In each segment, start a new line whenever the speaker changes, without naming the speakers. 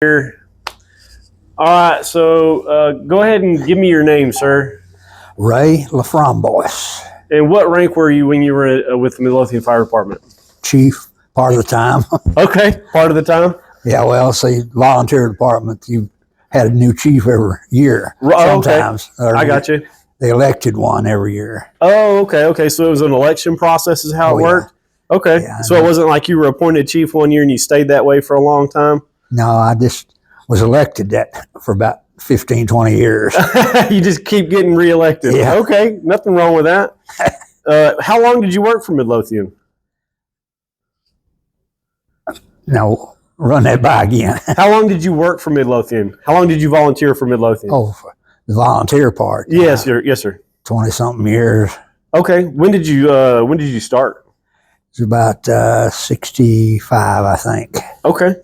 Here. All right, so go ahead and give me your name, sir.
Ray LaFrombois.
And what rank were you when you were with the Midlothian Fire Department?
Chief, part of the time.
Okay, part of the time.
Yeah, well, see, volunteer department, you had a new chief every year. Sometimes.
Okay. I got you.
They elected one every year.
Oh, okay. So it was an election process is how it worked? Yeah. Okay. Yeah, so it wasn't like you were appointed chief one year and you stayed that way for a long time?
No, I just was elected that for about 15, 20 years.
You just keep getting reelected.
Yeah.
Okay, nothing wrong with that. How long did you work for Midlothian?
No, run that by again.
How long did you work for Midlothian? How long did you volunteer for Midlothian?
Oh, for the volunteer part.
Yes, sir. Yes, sir.
20-something years.
Okay. When did you start?
It's about 65, I think.
Okay.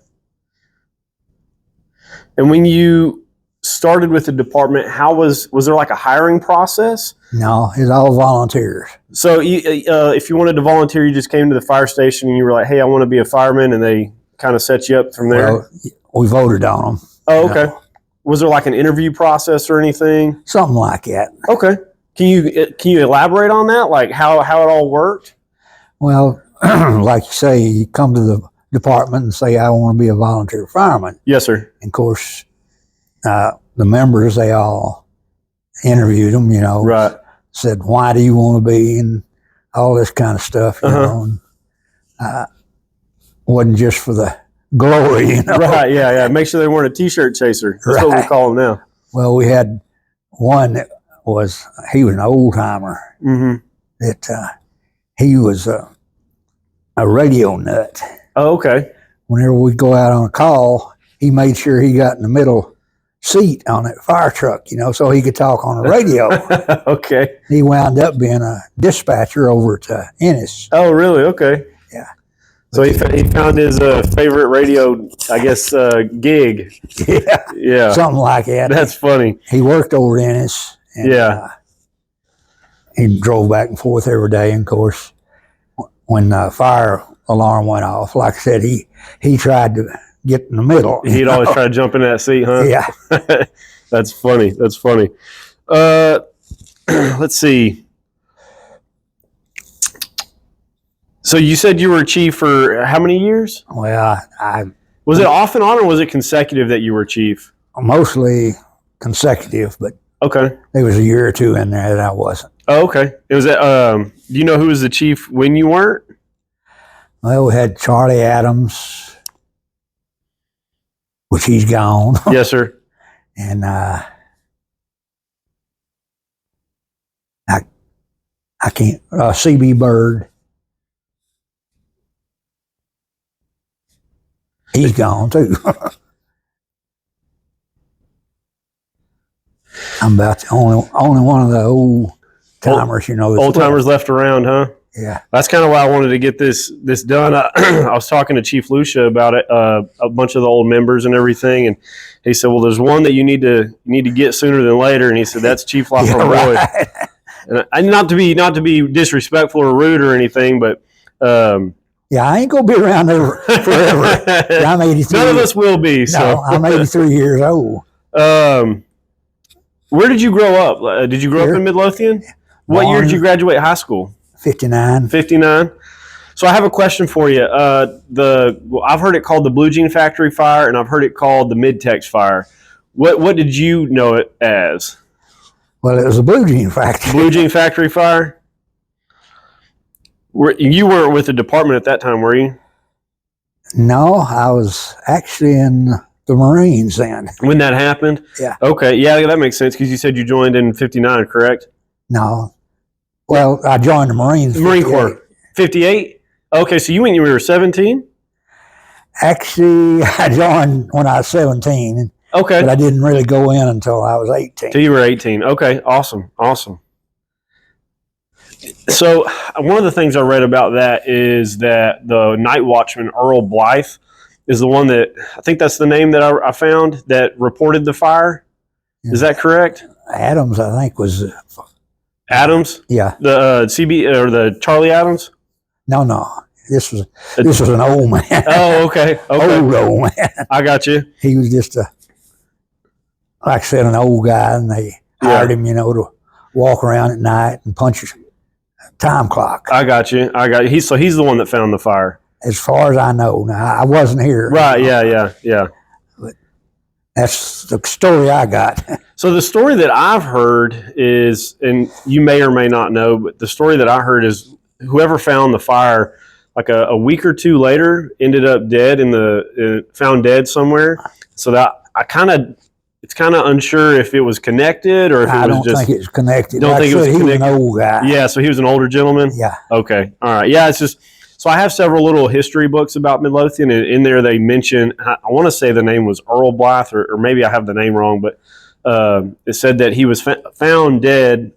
And when you started with the department, was there like a hiring process?
No, it's all volunteers.
So if you wanted to volunteer, you just came to the fire station and you were like, hey, I want to be a fireman, and they kind of set you up from there?
Well, we voted on them.
Oh, okay. Was there like an interview process or anything?
Something like that.
Okay. Can you elaborate on that, like how it all worked?
Well, like you say, you come to the department and say, I want to be a volunteer fireman.
Yes, sir.
And of course, the members, they all interviewed them,
right.
Said, why do you want to be, and all this kind of stuff, you know. And, wasn't just for the glory,
Right, yeah. Make sure they weren't a T-shirt chaser. That's right. What we call them now.
Well, we had one that he was an old-timer.
Mm-hmm.
That he was a radio nut.
Oh, okay.
Whenever we'd go out on a call, he made sure he got in the middle seat on that fire truck, so he could talk on the radio.
Okay.
He wound up being a dispatcher over to Ennis.
Oh, really? Okay.
Yeah.
So he found his favorite radio, I guess, gig. Yeah.
Something like that.
That's funny.
He worked over at Ennis. And,
yeah.
He drove back and forth every day. And of course, when the fire alarm went off, like I said, he tried to get in the middle.
He'd always try to jump in that seat, huh?
Yeah.
That's funny. Let's see. So you said you were chief for how many years?
Well,
was it off and on, or was it consecutive that you were chief?
Mostly consecutive, but
okay,
there was a year or two in there that I wasn't.
Oh, okay. It was. Do you know who was the chief when you weren't?
Well, we had Charlie Adams, which he's gone.
Yes, sir.
And I can't. C.B. Bird. He's gone too. I'm about the only one of the old timers,
Old timers left around, huh?
Yeah.
That's kind of why I wanted to get this done. I was talking to Chief Lucia about it, a bunch of the old members and everything, and he said, "Well, there's one that you need to get sooner than later," and he said, "That's Chief LaFrombois." Yeah, right. And not to be disrespectful or rude or anything, but.
Yeah, I ain't gonna be around there forever. I'm 83.
None of us will be. So.
No, I'm 83 years old.
Where did you grow up? Did you grow up in Midlothian? What year did you graduate high school?
59.
59. So I have a question for you. I've heard it called the Blue Jean Factory Fire, and I've heard it called the Mid-Tex Fire. What did you know it as?
Well, it was a Blue Jean Factory.
Blue Jean Factory Fire? You weren't with the department at that time, were you?
No, I was actually in the Marines then.
When that happened?
Yeah.
Okay, yeah, that makes sense because you said you joined in 59, correct?
No. Well, I joined the Marines.
Marine Corps. 58? Okay, so you were 17?
Actually, I joined when I was 17.
Okay.
But I didn't really go in until I was 18.
Till you were 18. Okay, awesome. So one of the things I read about that is that the night watchman, Earl Blythe, is the one that, I think that's the name that I found, that reported the fire. Yeah. Is that correct?
Adams, I think, was...
Adams?
Yeah.
The CB, or the Charlie Adams?
No. This was an old man.
Oh, okay.
Old man.
I got you.
He was just like I said, an old guy, and they hired him, to walk around at night and punch a time clock.
I got you. So he's the one that found the fire.
As far as I know. Now, I wasn't here.
Right, yeah.
But that's the story I got.
So the story that I've heard is, and you may or may not know, but the story that I heard is whoever found the fire, like a week or two later, ended up dead found dead somewhere. So that it's kind of unsure if it was connected or if it was just.
I don't think it's connected.
Don't think it was connected.
He was an old guy.
Yeah, so he was an older gentleman?
Yeah.
Okay, all right. Yeah, it's just, so I have several little history books about Midlothian, and in there they mention, I want to say the name was Earl Blythe, or maybe I have the name wrong, but it said that he was found dead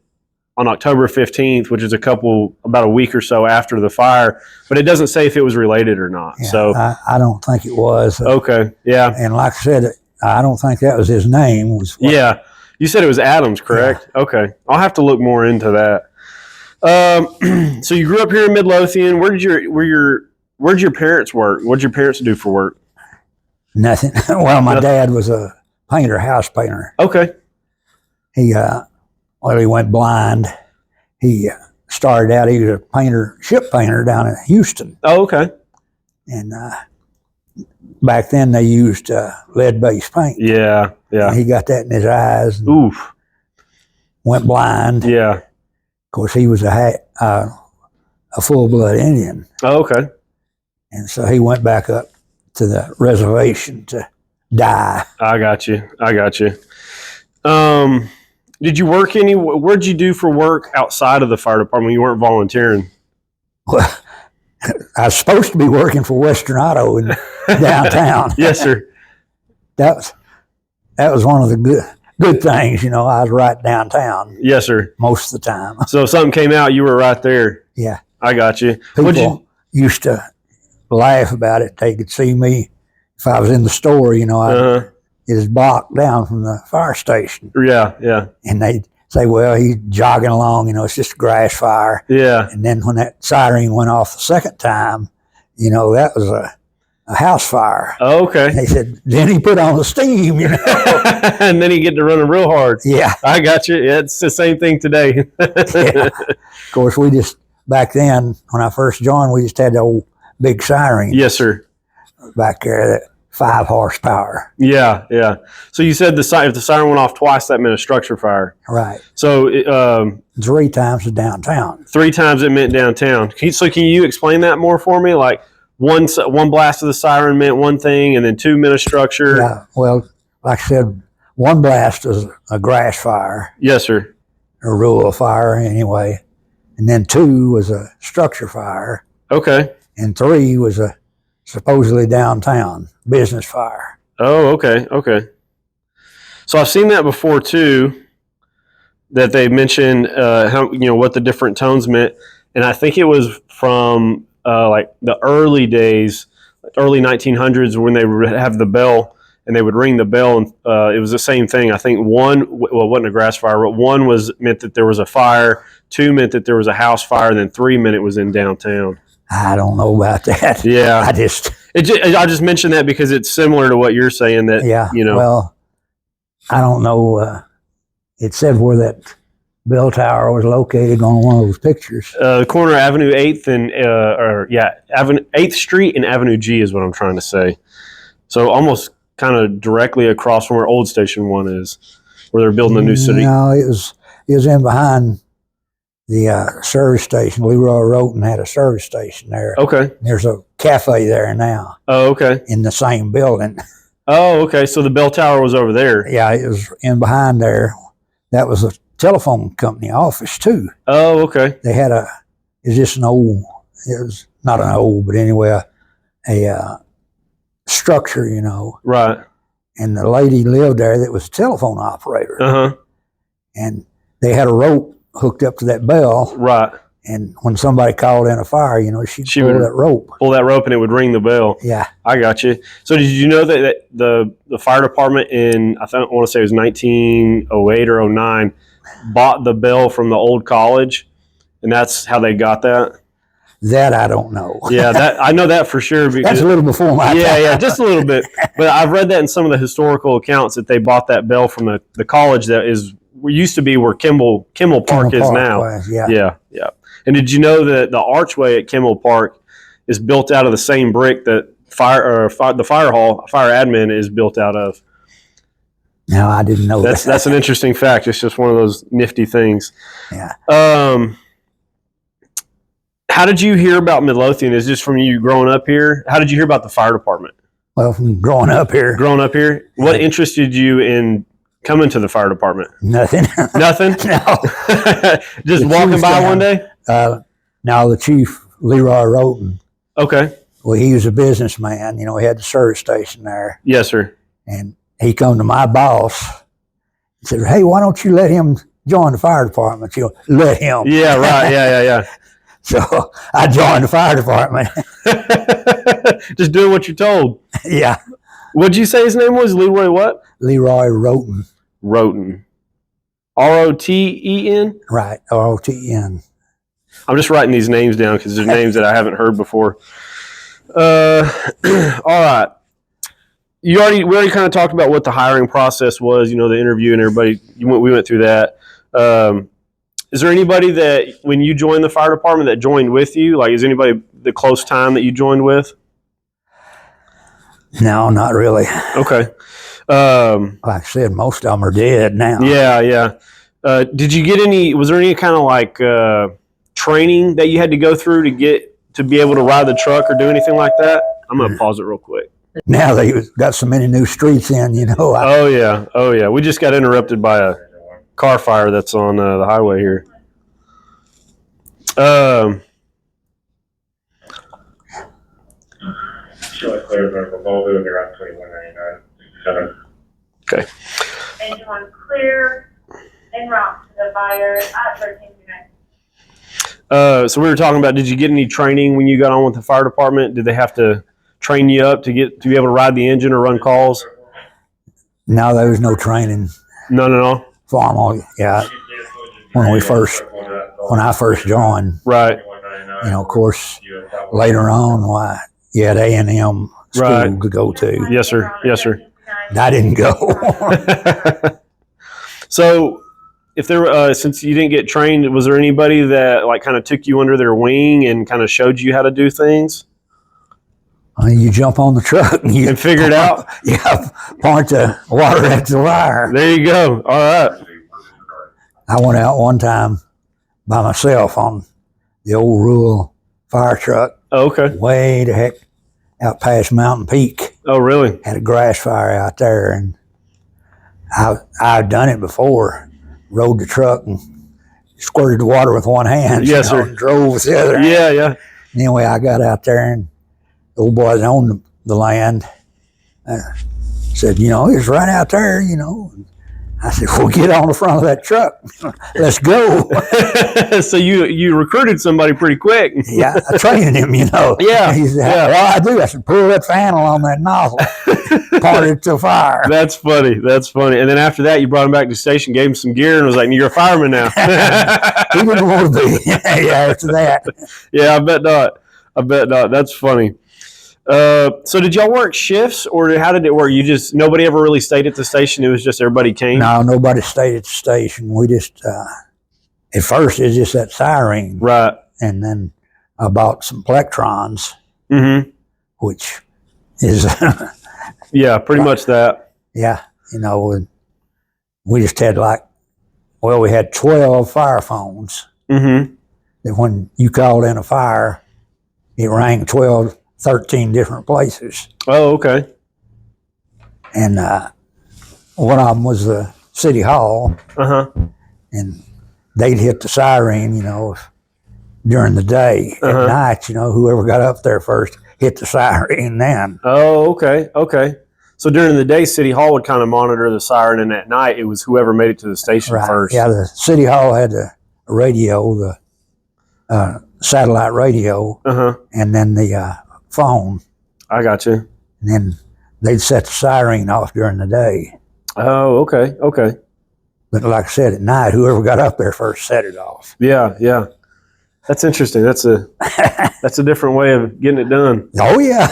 on October 15th, which is about a week or so after the fire, but it doesn't say if it was related or not.
Yeah,
so
I don't think it was.
Okay, yeah.
And like I said, I don't think that was his name.
Yeah, you said it was Adams, correct? Yeah. Okay, I'll have to look more into that. So you grew up here in Midlothian. Where'd your parents work? What'd your parents do for work?
Nothing. Well, my dad was a painter, house painter.
Okay.
He went blind. He started out, he was a painter, ship painter down in Houston.
Oh, okay.
And back then they used lead-based paint.
Yeah.
And he got that in his eyes. And
Oof.
Went blind.
Yeah.
Of course, he was a full-blood Indian.
Oh, okay.
And so he went back up to the reservation to die.
I got you. Did you work what'd you do for work outside of the fire department? You weren't volunteering.
Well, I was supposed to be working for Western Auto in downtown.
Yes, sir.
That was one of the good things, I was right downtown.
Yes, sir.
Most of the time.
So if something came out, you were right there.
Yeah.
I got you.
People used to laugh about it. They could see me if I was in the store, it was blocked down from the fire station.
Yeah.
And they'd say, well, he's jogging along, it's just a grass fire.
Yeah.
And then when that siren went off the second time, that was a house fire.
Oh, okay.
And they said, then he put on the steam,
And then he get to running real hard.
Yeah.
I got you. Yeah, it's the same thing today.
Yeah. Of course, back then, when I first joined, we just had the old big siren.
Yes, sir.
Back there, that 5 horsepower.
Yeah. So you said if the siren went off twice, that meant a structure fire.
Right.
So
3 times to downtown.
3 times it meant downtown. Can you explain that more for me? Like one blast of the siren meant one thing, and then 2 meant a structure.
Yeah. Well, like I said, 1 blast was a grass fire.
Yes, sir.
A rural fire, anyway. And then 2 was a structure fire.
Okay.
And 3 was a supposedly downtown business fire.
Oh, okay. So I've seen that before too, that they mentioned what the different tones meant, and I think it was from like the early days, early 1900s, when they would have the bell and they would ring the bell, and it was the same thing. I think 1, it wasn't a grass fire, but 1 meant that there was a fire, 2 meant that there was a house fire, and then 3 meant it was in downtown.
I don't know about that.
Yeah.
I just
mentioned that because it's similar to what you're saying that,
yeah, well, I don't know. It said where that bell tower was located on one of those pictures.
The corner of Avenue 8th and, 8th Street and Avenue G is what I'm trying to say. So almost kind of directly across from where Old Station 1 is, where they're building the new city.
No, it was in behind the service station. Leroy Roten had a service station there.
Okay.
There's a cafe there now.
Oh, okay.
In the same building.
Oh, okay. So the bell tower was over there.
Yeah, it was in behind there. That was a telephone company office too.
Oh, okay.
They had it was not an old, but anyway, a structure,
Right.
And the lady lived there that was a telephone operator.
Uh-huh.
And they had a rope hooked up to that bell.
Right.
And when somebody called in a fire, she'd pull that rope.
Pull that rope and it would ring the bell.
Yeah.
I got you. So did you know that the fire department in, I want to say it was 1908 or 09, bought the bell from the old college, and that's how they got that?
That I don't know.
Yeah, that I know that for sure. Because,
That's a little before my time.
Yeah, just a little bit. But I've read that in some of the historical accounts that they bought that bell from the college that used to be where Kimmel Park is now. Yeah. And did you know that the archway at Kimmel Park is built out of the same brick that the fire admin is built out of?
No, I didn't know that.
That's an interesting fact. It's just one of those nifty things.
Yeah.
How did you hear about Midlothian? Is this from you growing up here? How did you hear about the fire department?
Well, from growing up here.
What interested you in coming to the fire department?
Nothing.
Nothing?
No.
Just walking by one day?
Now the chief, Leroy Roten.
Okay.
Well, he was a businessman. He had the service station there.
Yes, sir.
And he come to my boss and said, "Hey, why don't you let him join the fire department?" Let him.
Yeah, right. Yeah.
So I joined the fire department.
Just doing what you're told.
Yeah.
What'd you say his name was? Leroy what?
Leroy Roten.
Roten. R-O-T-E-N?
Right, R-O-T-E-N.
I'm just writing these names down because they're names that I haven't heard before. All right. We already kind of talked about what the hiring process was, the interview and everybody. We went through that. Is there anybody that, when you joined the fire department, that joined with you? Like, is anybody the close time that you joined with?
No, not really.
Okay.
Like I said, most of them are dead now.
Yeah. Did you get was there any kind of like training that you had to go through to be able to ride the truck or do anything like that? I'm going to pause it real quick.
Now they've got so many new streets in,
Oh, yeah. We just got interrupted by a car fire that's on the highway here. Okay.
Engine one clear, en route to the fire at 13 units.
So we were talking about, did you get any training when you got on with the fire department? Did they have to train you up to be able to ride the engine or run calls?
No, there was no training.
No.
Formal, yeah. When I first joined.
Right.
Of course, later on, you had A&M school to go to.
Yes, sir.
I didn't go.
So, if there, since you didn't get trained, was there anybody that like kind of took you under their wing and kind of showed you how to do things?
You jump on the truck and
figure it out.
Yeah, point the water at the fire.
There you go. All right.
I went out one time by myself on the old rural fire truck.
Oh, okay.
Way the heck out past Mountain Peak.
Oh, really?
Had a grass fire out there, and I'd done it before. Rode the truck and squirted the water with one hand.
Yes, sir.
And drove with the other.
Yeah.
Anyway, I got out there, and the old boys owned the land. Said, it's right out there, I said, well, get on the front of that truck. Let's go.
So you recruited somebody pretty quick.
Yeah, I trained him,
Yeah.
He said, well, I do. I said, pull that fanel on that nozzle. Point it to the fire.
That's funny. And then after that, you brought him back to the station, gave him some gear, and was like, you're a fireman now.
He didn't want to be. Yeah, after that.
Yeah, I bet not. That's funny. So did y'all work shifts, or how did it work? Nobody ever really stayed at the station? It was just everybody came?
No, nobody stayed at the station. We just, at first it was just that siren.
Right.
And then I bought some plectrons, which is...
yeah, pretty much that.
Yeah, we just had we had 12 fire phones. That when you called in a fire, it rang 13 different places.
Oh, okay.
And one of them was the city hall. And they'd hit the siren, during the day. At night, whoever got up there first hit the siren then.
Oh, okay. So during the day, City Hall would kind of monitor the siren, and at night, it was whoever made it to the station first.
Yeah, the city hall had the radio, the satellite radio, and then the phone.
I got you.
And then they'd set the siren off during the day.
Oh, okay.
But like I said, at night, whoever got up there first set it off.
Yeah. That's interesting. That's a different way of getting it done.
Oh yeah.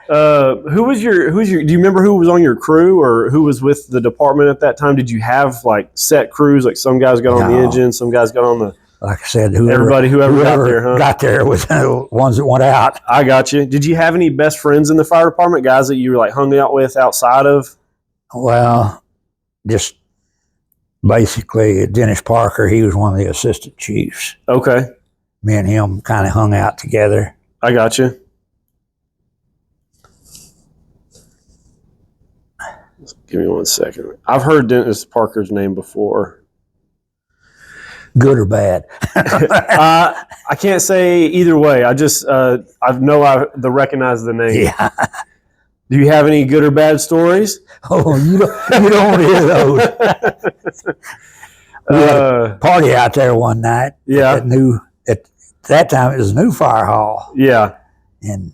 Who was your? Do you remember who was on your crew or who was with the department at that time? Did you have like set crews? Like some guys got on the engine, some guys got on the.
Like I said, whoever got there was the ones that went out.
I got you. Did you have any best friends in the fire department? Guys that you were like hung out with outside of?
Well, just basically Dennis Parker. He was one of the assistant chiefs.
Okay.
Me and him kind of hung out together.
I got you. Give me 1 second. I've heard Dennis Parker's name before.
Good or bad?
I can't say either way. I just I recognize the name.
Yeah.
Do you have any good or bad stories?
Oh, you don't want to hear those. We had a party out there one night.
Yeah.
At that time it was a new fire hall.
Yeah.
And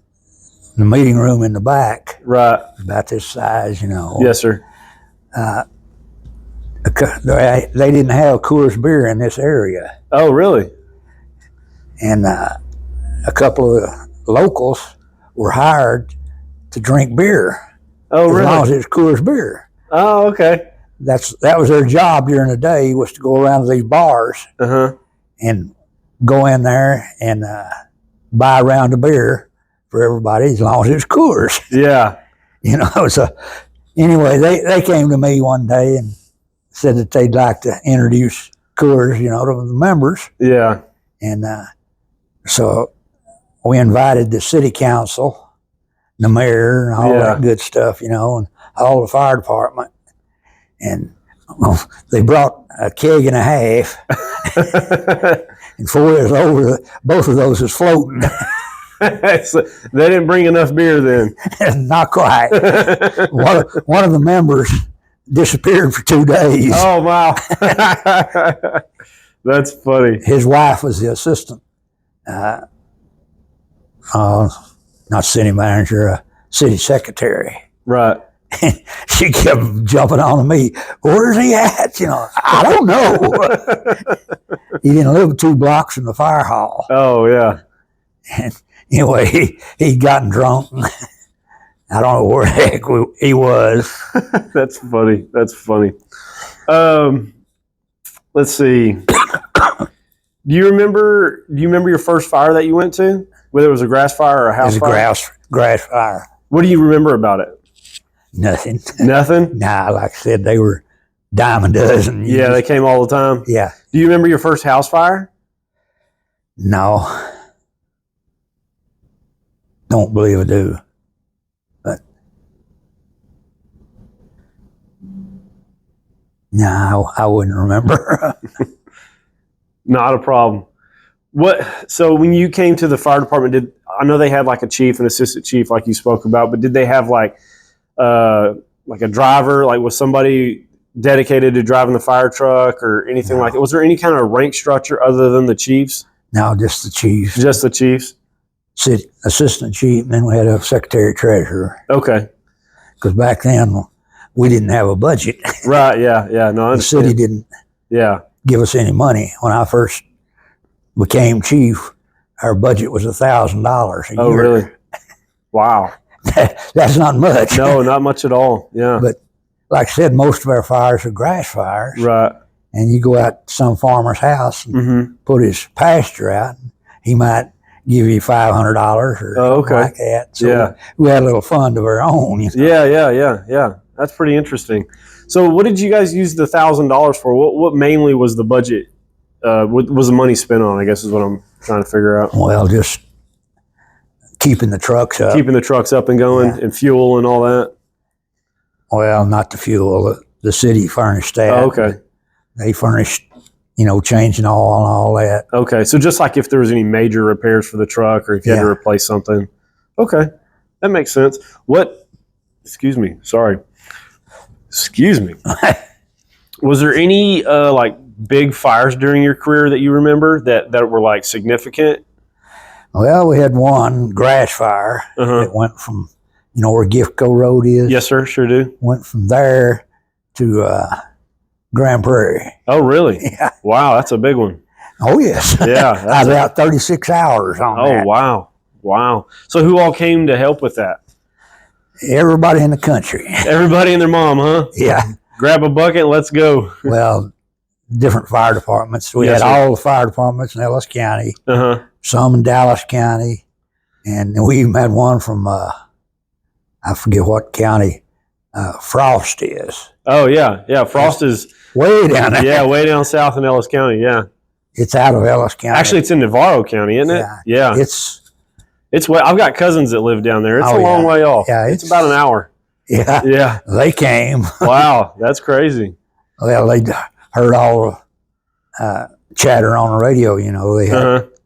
the meeting room in the back.
Right.
About this size, you know.
Yes, sir.
They didn't have Coors beer in this area.
Oh, really?
And a couple of locals were hired to drink beer.
Oh, really?
As long as it was Coors beer.
Oh, okay.
That was their job during the day, was to go around to these bars and go in there and buy a round of beer for everybody as long as it was Coors.
Yeah.
You know, so anyway, they came to me one day and said that they'd like to introduce Coors, you know, to the members.
Yeah.
And so we invited the city council, the mayor, and all that good stuff, you know, and all the fire department. And they brought a keg and a half. And before it was over, both of those was floating.
So they didn't bring enough beer then.
Not quite. One of the members disappeared for 2 days.
Oh, wow. That's funny.
His wife was the assistant, not city manager, city secretary.
Right.
She kept jumping on me. Where's he at? You know, I don't know. He didn't live 2 blocks from the fire hall.
Oh, yeah.
And anyway, he'd gotten drunk. I don't know where the heck he was.
That's funny. That's funny. Let's see. Do you remember your first fire that you went to? Whether it was a grass fire or a house fire?
It was a grass fire.
What do you remember about it?
Nothing.
Nothing?
Nah, like I said, they were dime a dozen.
Yeah, they came all the time?
Yeah.
Do you remember your first house fire?
No. Don't believe I do. But no, I wouldn't remember.
Not a problem. So when you came to the fire department, I know they had like a chief and assistant chief like you spoke about, but did they have like a driver? Like was somebody dedicated to driving the fire truck or anything like that? Was there any kind of rank structure other than the chiefs?
No, just the chiefs.
Just the chiefs?
Assistant chief, and then we had a secretary treasurer.
Okay.
Because back then we didn't have a budget.
Right, yeah. No, I
the city didn't give us any money. When I first became chief, our budget was $1,000 a year.
Oh, really? Wow.
That's not much.
No, not much at all. Yeah.
But like I said, most of our fires are grass fires.
Right.
And you go out to some farmer's house and put his pasture out, he might give you $500 or something like that. So we had a little fund of our own. You know?
Yeah. That's pretty interesting. So what did you guys use the $1,000 for? What mainly was the budget? What was the money spent on, I guess is what I'm trying to figure out.
Well, just keeping the trucks up.
Keeping the trucks up and going and fuel and all that?
Well, not the fuel. The city furnished that.
Oh, okay.
They furnished, changing oil and all that.
Okay, so just like if there was any major repairs for the truck or if you had to replace something. Okay, that makes sense. Excuse me. Was there any big fires during your career that you remember that were like significant?
Well, we had one grass fire that went from, where Giftco Road is?
Yes, sir, sure do.
Went from there to Grand Prairie.
Oh, really?
Yeah.
Wow, that's a big one.
Oh, yes.
Yeah.
I was out 36 hours on that.
Oh, wow. Wow. So who all came to help with that?
Everybody in the country.
Everybody and their mom, huh?
Yeah.
Grab a bucket, let's go.
Well, different fire departments. We
Yes,
had
sir.
all the fire departments in Ellis County,
Uh-huh.
some in Dallas County, and we even had one from, I forget what county Frost is.
Oh, yeah. Yeah, Frost is
Way down there.
yeah, way down south in Ellis County, yeah.
It's out of Ellis County.
Actually, it's in Navarro County, isn't it?
Yeah.
Yeah.
It's
way, I've got cousins that live down there. It's
Oh,
a long
yeah.
way off.
Yeah,
it's about an hour.
yeah.
Yeah.
They came.
Wow, that's crazy.
Well, they heard all chatter on the radio. You know, they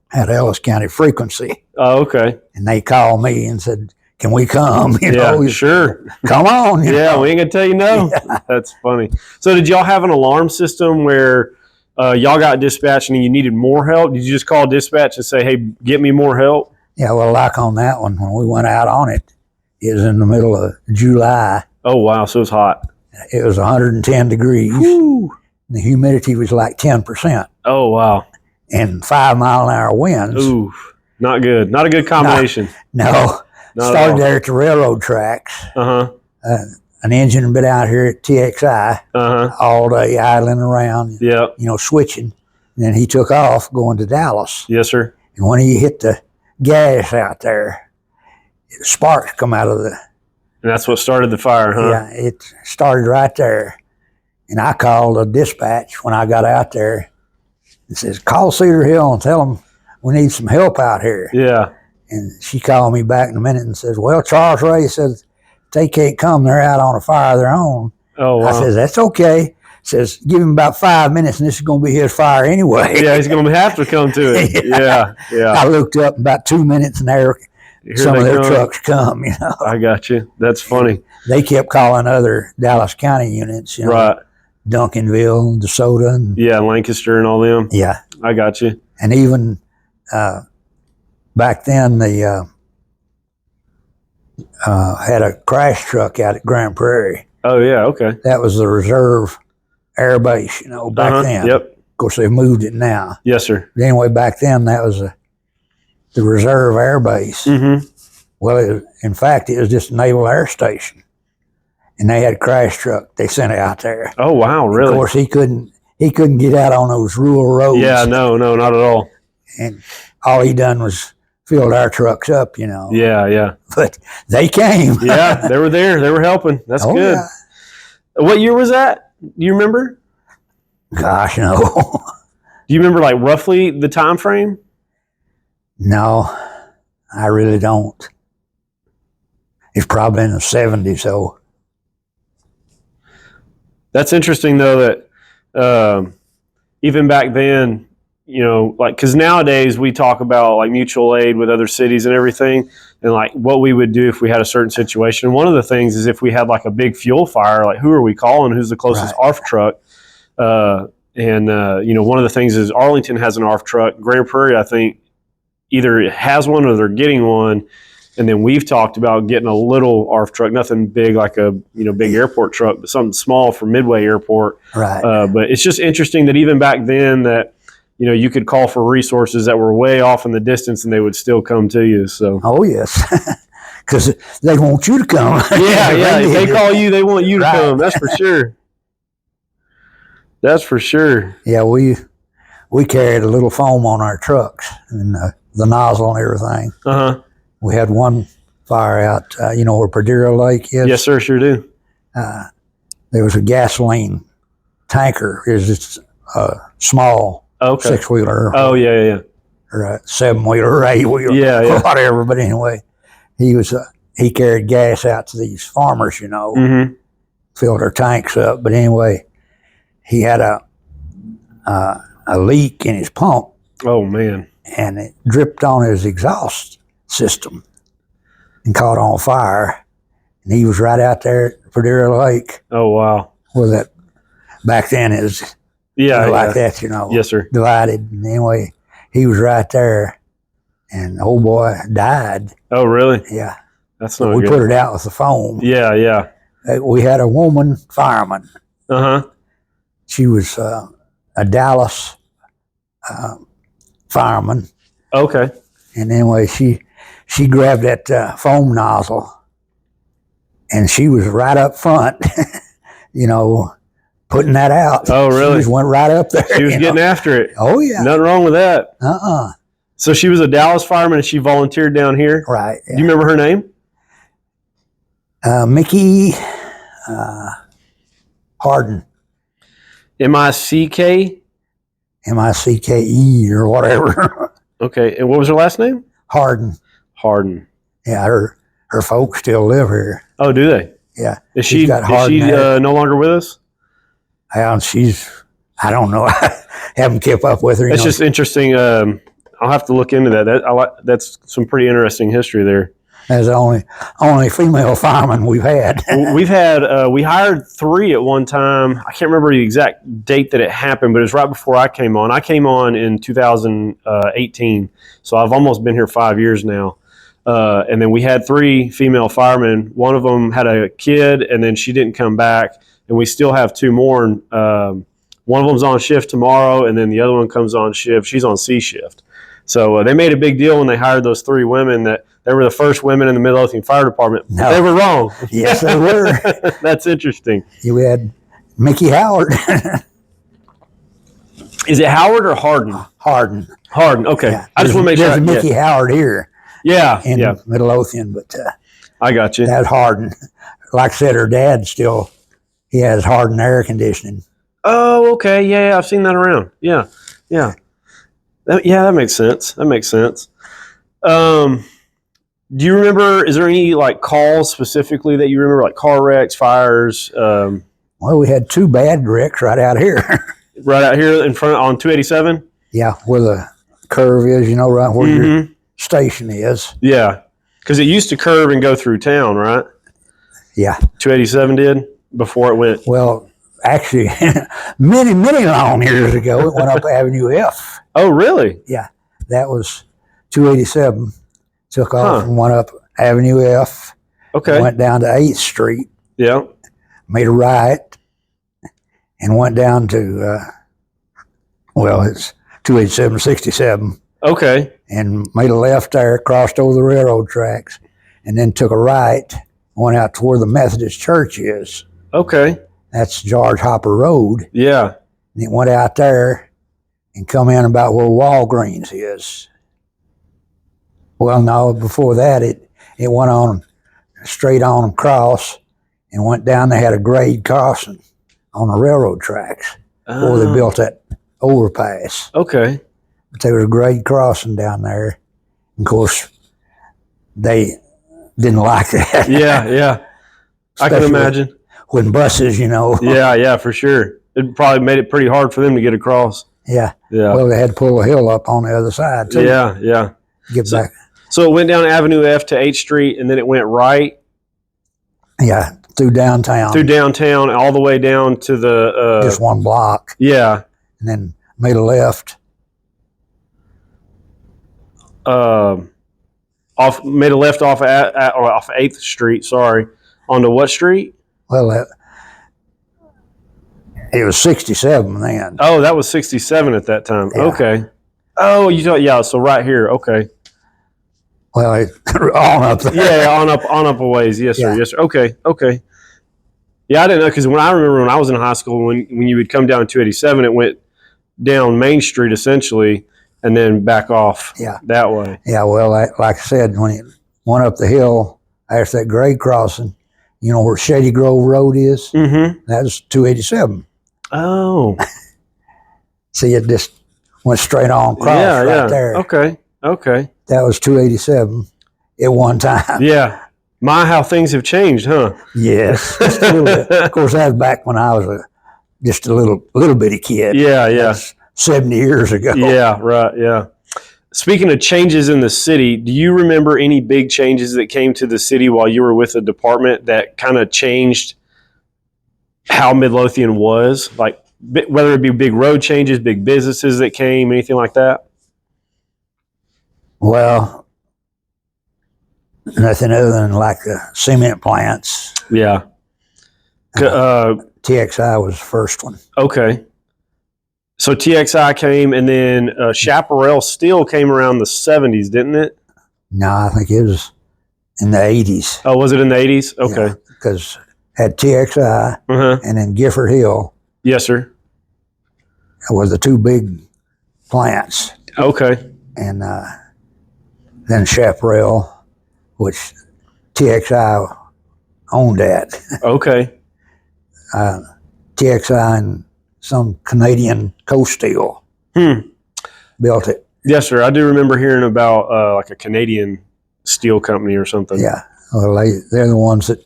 had Ellis County frequency,
Oh, okay.
and they called me and said, "Can we come?" You
Yeah,
know,
sure.
come on. you
Yeah,
know.
we ain't gonna tell you no. That's funny. So, did y'all have an alarm system where y'all got dispatched and you needed more help? Did you just call dispatch and say, "Hey, get me more help"?
Yeah, well, like on that one, when we went out on it, it was in the middle of July.
Oh, wow. So it's hot.
It was 110 degrees.
Woo.
The humidity was like 10%,
Oh, wow.
and 5-mile-an-hour winds.
Ooh, not good. Not a good combination.
No,
Not at
started
all.
there at the railroad tracks.
Uh huh.
An engine had been out here at TXI
Uh huh.
all day, idling around,
Yeah.
you know, switching. And then he took off going to Dallas.
Yes, sir.
And when he hit the gas out there, sparks come out of the,
And that's what started the fire, huh?
yeah, it started right there. And I called a dispatch when I got out there and says, "Call Cedar Hill and tell them we need some help out here."
Yeah.
And she called me back in a minute and says, "Well, Charles Ray says they can't come. They're out on a fire of their own."
Oh, wow.
I says, "That's okay." Says, "Give him about 5 minutes and this is going to be his fire anyway."
Yeah, he's going to have to come to it. Yeah. Yeah.
I looked up about 2 minutes and there
Here
some of
they
their
come.
trucks come, you know.
I got you. That's funny.
They kept calling other Dallas County units, you know,
Right.
Duncanville, DeSoto, and
Yeah, Lancaster and all them.
yeah.
I got you.
And even back then, they had a crash truck out at Grand Prairie.
Oh, yeah. Okay.
That was the reserve air base, you know, back then.
Yep.
Of course, they moved it now.
Yes, sir.
But anyway, back then, that was the reserve air base.
Mm-hmm.
Well, in fact, it was just a naval air station. And they had a crash truck they sent out there.
Oh, wow. Really?
Of course, he couldn't get out on those rural roads.
Yeah, no, not at all.
And all he done was filled our trucks up, you know.
Yeah, yeah.
But they came.
Yeah, they were there. They were helping. That's
Oh,
good.
yeah.
What year was that? Do you remember?
Gosh, no.
Do you remember, like, roughly the time frame?
No, I really don't. It's probably in the 70s, so.
That's interesting, though, that even back then, you know, like, because nowadays we talk about, like, mutual aid with other cities and everything, and, like, what we would do if we had a certain situation. One of the things is if we had, like, a big fuel fire, like, who are we calling? Who's the closest
Right.
ARF truck? You know, one of the things is Arlington has an ARF truck. Grand Prairie, I think, either has one or they're getting one. And then we've talked about getting a little ARF truck, nothing big like a, you know, big airport truck, but something small for Midway Airport.
Right.
But it's just interesting that even back then that, you know, you could call for resources that were way off in the distance and they would still come to you. So
Oh, yes. Because they want you to come.
yeah, if they call you, they want you to
Right.
come. That's for sure. That's for sure.
Yeah, we carried a little foam on our trucks and the nozzle and everything.
Uh-huh.
We had one fire out, you know, where Perdera Lake is.
Yes, sir, sure do.
There was a gasoline tanker. It was just a small
Okay.
six-wheeler
Oh, yeah.
or a seven-wheeler or eight-wheeler,
Yeah.
whatever. But anyway, he carried gas out to these farmers, you know,
Mm-hmm.
filled their tanks up. But anyway, he had a leak in his pump,
Oh, man.
and it dripped on his exhaust system and caught on fire. And he was right out there at Perdera Lake,
Oh, wow.
where that back then is
Yeah,
like that, you know,
Yes, sir.
divided. And anyway, he was right there, and the old boy died.
Oh, really?
Yeah,
That's not
we
good.
put it out with the foam.
Yeah.
We had a woman fireman.
Uh-huh.
She was a Dallas fireman.
Okay.
And anyway, she grabbed that foam nozzle, and she was right up front, putting that out.
Oh, really?
She just went right up there.
She was getting after it.
Oh, yeah.
Nothing wrong with that.
Uh-uh.
So she was a Dallas fireman, and she volunteered down here?
Right. Yeah.
Do you remember her name?
Mickey Harden.
M-I-C-K?
M-I-C-K-E or whatever.
Okay. And what was her last name?
Harden.
Harden.
Yeah, her folks still live here.
Oh, do they?
Yeah.
Is she
got
no longer with us?
Well, I don't know. I haven't kept up with her.
It's just interesting. I'll have to look into that. That's some pretty interesting history there.
As the only female fireman we've had.
We hired 3 at one time. I can't remember the exact date that it happened, but it was right before I came on. I came on in 2018, so I've almost been here 5 years now. And then we had 3 female firemen. One of them had a kid, and then she didn't come back. And we still have 2 more. One of them's on shift tomorrow, and then the other one comes on shift. She's on C shift. So they made a big deal when they hired those 3 women that they were the first women in the Midlothian Fire Department. No. They were wrong.
Yes, they were.
That's interesting.
We had Mickey Howard.
Is it Howard or Harden?
Harden.
Harden. Okay.
Yeah.
I just want to make sure.
There's Mickey Howard here.
Yeah.
In Midlothian, but
I got you.
That's Harden. Like I said, her dad he has Harden air conditioning.
Oh, okay. Yeah, I've seen that around. Yeah. That makes sense. Do you remember, is there any calls specifically that you remember, like car wrecks, fires?
Well, we had 2 bad wrecks right out here.
Right out here in front on 287?
Yeah, where the curve is, right where your station is.
Yeah, because it used to curve and go through town, right?
Yeah.
287 did before it went.
Well, actually, many, many long years ago, it went up Avenue F.
Oh, really?
Yeah, that was 287. Took off and went up Avenue F.
Okay.
Went down to 8th Street.
Yeah.
Made a right and went down to, it's 287, 67.
Okay.
And made a left there, crossed over the railroad tracks, and then took a right, went out to where the Methodist Church is.
Okay.
That's George Hopper Road.
Yeah.
And it went out there and come in about where Walgreens is. Well, no, before that, it went on straight on across and went down. They had a grade crossing on the railroad tracks before they built that overpass.
Okay.
But there was a grade crossing down there. And of course, they didn't like that.
Yeah. I can imagine.
When buses,
Yeah, for sure. It probably made it pretty hard for them to get across.
Yeah.
Yeah.
Well, they had to pull a hill up on the other side, too.
Yeah.
Get back.
So it went down Avenue F to 8th Street, and then it went right.
Yeah, through downtown.
All the way down to the...
just 1 block.
Yeah.
And then made a left.
Made a left off 8th Street, sorry. Onto what street?
Well, it was 67 then.
Oh, that was 67 at that time.
Yeah.
Okay. Oh, so right here. Okay.
Well, on up there.
Yeah, on up a ways. Yes, sir.
Yeah.
Yes, sir. Okay. Yeah, I didn't know, because when I was in high school, when you would come down 287, it went down Main Street essentially, and then back off that way.
Yeah, well, like I said, when it went up the hill after that grade crossing, where Shady Grove Road is? Mm-hmm. That was 287.
Oh.
See, it just went straight on across right there.
Okay.
That was 287 at one time.
Yeah. How things have changed, huh?
Yes. Just a little bit. Of course, that was back when I was just a little bitty kid.
Yeah.
That's 70 years ago.
Yeah, right, yeah. Speaking of changes in the city, do you remember any big changes that came to the city while you were with the department that kind of changed how Midlothian was? Like, whether it be big road changes, big businesses that came, anything like that?
Well, nothing other than like the cement plants.
Yeah.
TXI was the first one.
Okay. So TXI came, and then Chaparral Steel came around the 70s, didn't it?
No, I think it was in the 80s.
Oh, was it in the 80s? Okay.
Because had TXI and then Gifford Hill.
Yes, sir.
Was the two big plants.
Okay.
And then Chaparral, which TXI owned that.
Okay.
TXI and some Canadian Coast Steel built it.
Yes, sir. I do remember hearing about like a Canadian steel company or something.
Yeah. Well, they're the ones that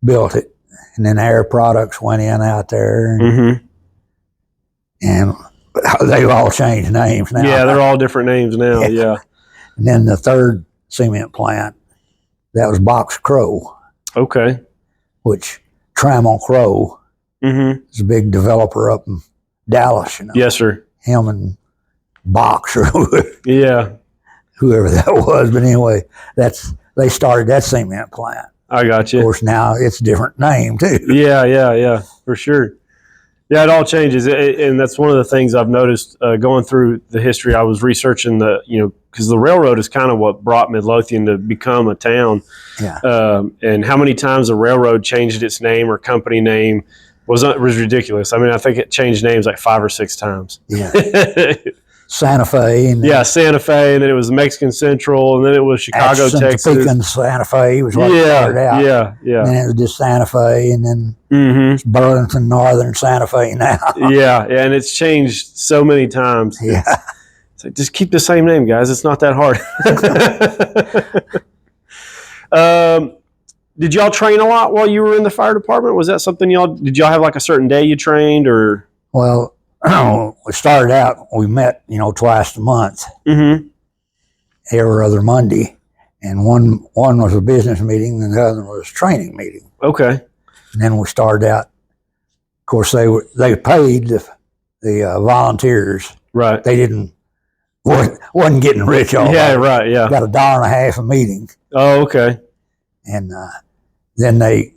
built it. And then Air Products went in out there. And they've all changed names now.
Yeah, they're all different names now. Yeah.
And then the third cement plant, that was Box Crow. Okay. Which Trammell Crow is a big developer up in Dallas.
Yes, sir.
Him and Box or whoever that was. But anyway, they started that cement plant.
I got you.
Of course, now it's a different name too.
Yeah, for sure. Yeah, it all changes, and that's one of the things I've noticed going through the history. I was researching because the railroad is kind of what brought Midlothian to become a town.
Yeah.
And how many times the railroad changed its name or company name was ridiculous. I mean, I think it changed names like 5 or 6 times.
Yeah. Santa Fe. And
Santa Fe, and then it was Mexican Central, and then it was Chicago, Texas.
Topeka, Santa Fe was what started out.
Yeah.
And then it was just Santa Fe, and then it's Burlington, Northern Santa Fe now.
Yeah, and it's changed so many times.
Yeah.
It's like, just keep the same name, guys. It's not that hard. Did y'all train a lot while you were in the fire department? Was that something did y'all have like a certain day you trained, or?
Well, we started out, we met, twice a month, every other Monday. And one was a business meeting and the other was a training meeting.
Okay.
And then we started out, of course, they paid the volunteers.
Right.
They wasn't getting rich all
right. Yeah.
Got $1.50 a meeting.
Oh, okay.
And then they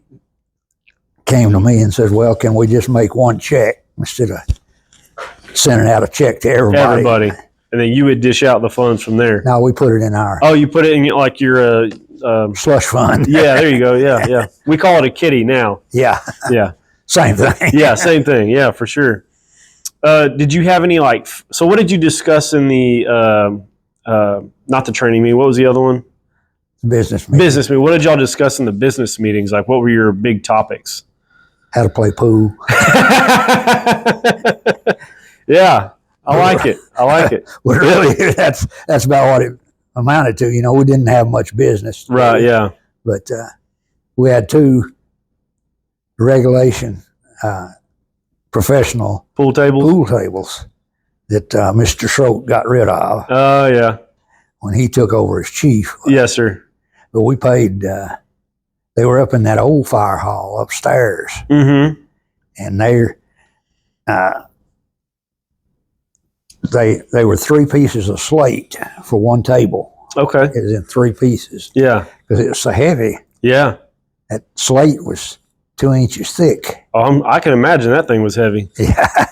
came to me and said, well, can we just make one check instead of sending out a check to everybody?
And then you would dish out the funds from there.
No, we put it in our...
Oh, you put it in like your...
slush fund.
Yeah, there you go. Yeah. We call it a kitty now.
Yeah.
Yeah.
Same thing.
Yeah, same thing. Yeah, for sure. Did you have any so what did you discuss in the, not the training meeting, what was the other one?
Business meeting.
Business meeting. What did y'all discuss in the business meetings? Like, what were your big topics?
How to play pool.
Yeah, I like it.
Well, really, that's about what it amounted to. We didn't have much business.
Right, yeah.
But we had 2 regulation professional
pool
tables that Mr. Schroet got rid of.
Oh, yeah.
When he took over as chief.
Yes, sir.
But we paid, they were up in that old fire hall upstairs. And they were 3 pieces of slate for one table.
Okay.
It was in 3 pieces.
Yeah.
Because it was so heavy.
Yeah.
That slate was 2 inches thick.
I can imagine that thing was heavy.
Yeah.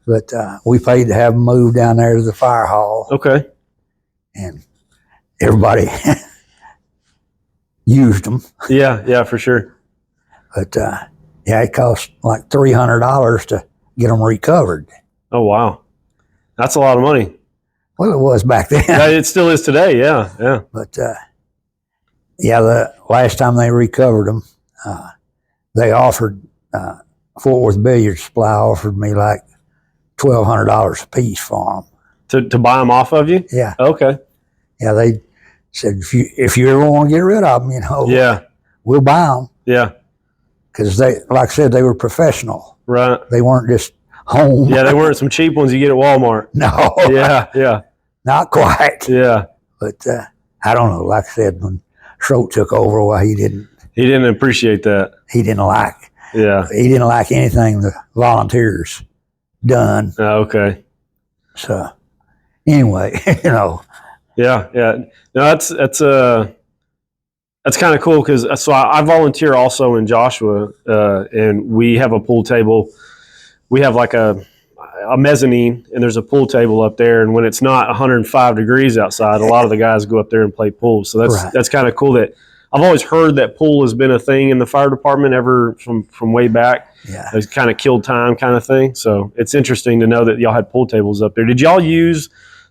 But we paid to have them moved down there to the fire hall.
Okay.
And everybody used them.
Yeah, for sure.
But it cost like $300 to get them recovered.
Oh, wow. That's a lot of money.
Well, it was back then.
Yeah, it still is today, yeah.
But the last time they recovered them, they offered, Fort Worth Billiard Supply offered me like $1,200 a piece for them.
To buy them off of you?
Yeah.
Okay.
Yeah, they said, if you ever want to get rid of them,
yeah,
we'll buy them.
Yeah.
Because like I said, they were professional.
Right.
They weren't just home.
Yeah, they weren't some cheap ones you get at Walmart.
No.
Yeah.
Not quite.
Yeah.
But I don't know. Like I said, when Schroet took over, well, he didn't
appreciate that.
He didn't like.
Yeah.
He didn't like anything the volunteers done.
Oh, okay.
So anyway,
Yeah. No, that's kind of cool because I volunteer also in Joshua, and we have a pool table. We have like a mezzanine, and there's a pool table up there. And when it's not 105 degrees outside, a lot of the guys go up there and play pool. So that's kind of cool. That I've always heard that pool has been a thing in the fire department ever from way back.
Yeah,
it's kind of killed time kind of thing. So it's interesting to know that y'all had pool tables up there. Did y'all use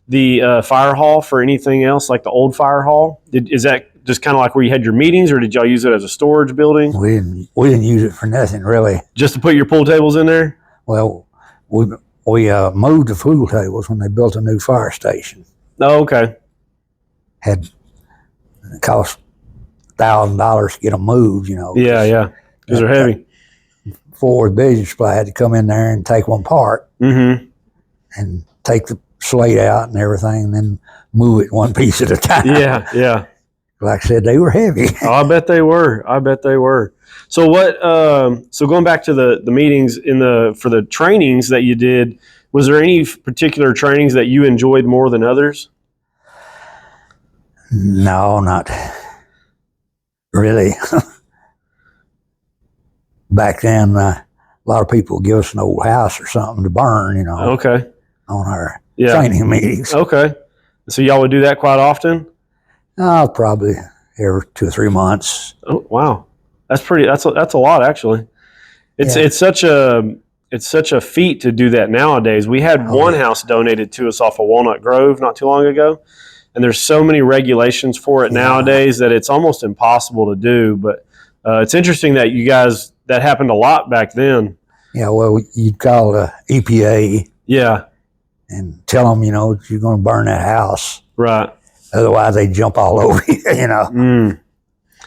the fire hall for anything else, like the old fire hall? Is that just kind of like where you had your meetings, or did y'all use it as a storage building?
we didn't use it for nothing really.
Just to put your pool tables in there?
Well, we moved the pool tables when they built a new fire station.
Oh, okay.
It cost $1,000 to get them moved, you know.
Yeah, because they're heavy.
Ford Business Supply had to come in there and take one apart and take the slate out and everything, and then move it one piece at a time.
Yeah.
Like I said, they were heavy.
Oh, I bet they were. So what? So going back to the meetings for the trainings that you did, was there any particular trainings that you enjoyed more than others?
No, not really. Back then, a lot of people would give us an old house or something to burn, you know.
Okay.
On our training meetings.
Okay. So y'all would do that quite often?
Probably every 2 or 3 months.
Oh, wow. That's a lot, actually. It's such a feat to do that nowadays. We had one house donated to us off of Walnut Grove not too long ago, and there's so many regulations for it nowadays that it's almost impossible to do. But it's interesting that you guys, that happened a lot back then.
Yeah, well, you'd call the EPA.
Yeah.
And tell them, you know, you're going to burn that house.
Right.
Otherwise, they jump all over you, you know.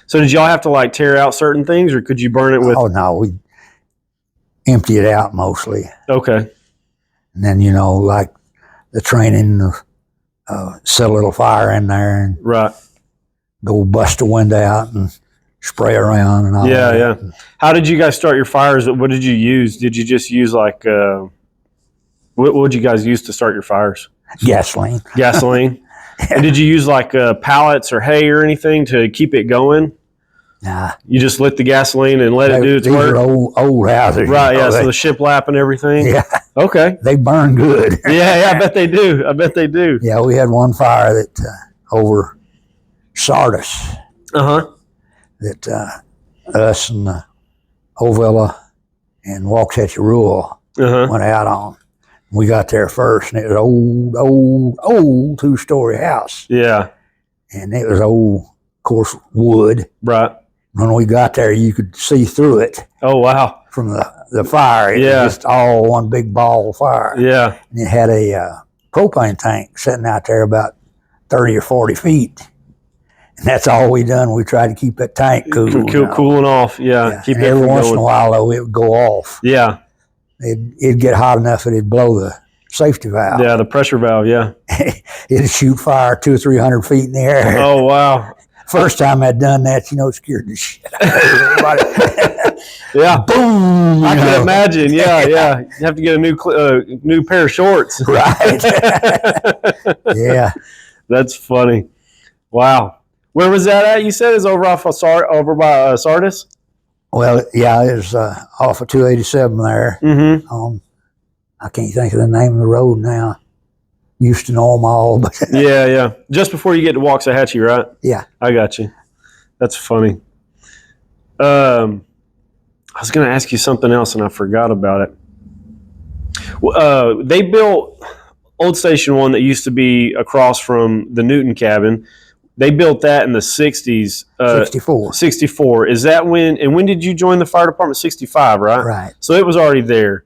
So did y'all have to like tear out certain things, or could you burn it with?
Oh, no, we empty it out mostly.
Okay.
And then, you know, like the training, set a little fire in there and go bust the window out and spray around and all that.
Yeah. How did you guys start your fires? What did you use? Did you just use like, what would you guys use to start your fires?
Gasoline.
And did you use like pallets or hay or anything to keep it going?
Nah.
You just lit the gasoline and let it do its work?
These are old houses.
Right, yeah, so the shiplap and everything?
Yeah.
Okay.
They burn good.
Yeah, I bet they do.
Yeah, we had one fire that over Sardis that us and Ovilla and Waxahachie Rural went out on. We got there first, and it was old 2-story house.
Yeah.
And it was old, of course, wood.
Right.
When we got there, you could see through it.
Oh, wow.
From the fire. It was just all one big ball of fire.
Yeah.
And it had a propane tank sitting out there about 30 or 40 feet. And that's all we done. We tried to keep that tank cool.
Cooling off, yeah.
Keep it every once in a while, though, it would go off.
Yeah.
It'd get hot enough that it'd blow the safety valve.
Yeah, the pressure valve, yeah.
It'd shoot fire 200 or 300 feet in the air.
Oh, wow.
First time I'd done that, you know, it scared the shit out of everybody.
Yeah.
Boom.
I can imagine. Yeah. You have to get a new pair of shorts.
Right. Yeah.
That's funny. Wow. Where was that at? You said it's over by Sardis?
Well, yeah, it was off of 287 there. I can't think of the name of the road now. Used to know them all, but
yeah. Just before you get to Waxahachie, right?
Yeah.
I got you. That's funny. I was going to ask you something else, and I forgot about it. They built Old Station 1 that used to be across from the Newton cabin. They built that in the 60s.
64.
64. Is that when did you join the fire department? 65, right?
Right.
So it was already there.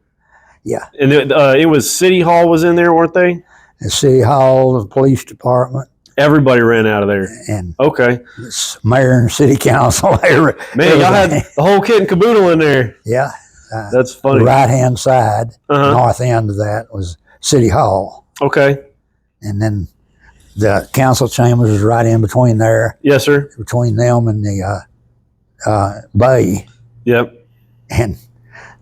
Yeah.
And it was City Hall was in there, weren't they?
The City Hall, the police department.
Everybody ran out of there.
And
okay.
The mayor and city council.
Man, y'all had the whole kit and caboodle in there.
Yeah.
That's funny.
The right-hand side, north end of that was City Hall.
Okay.
And then the council chambers was right in between there.
Yes, sir.
Between them and the bay.
Yep.
And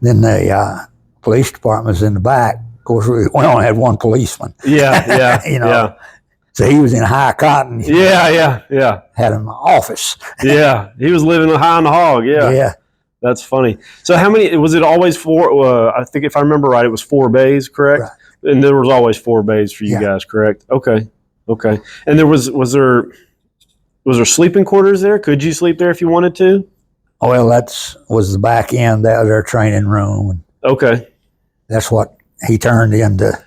then the police department was in the back. Of course, we only had one policeman.
Yeah.
You know.
Yeah.
So he was in high cotton.
Yeah.
Had an office.
Yeah. He was living high on the hog. Yeah.
Yeah.
That's funny. So how many, was it always four? I think if I remember right, it was 4 bays, correct?
Right.
And there was always 4 bays for you guys, correct? Okay. And there was there sleeping quarters there? Could you sleep there if you wanted to?
Well, was the back end. That was our training room.
Okay.
That's what he turned into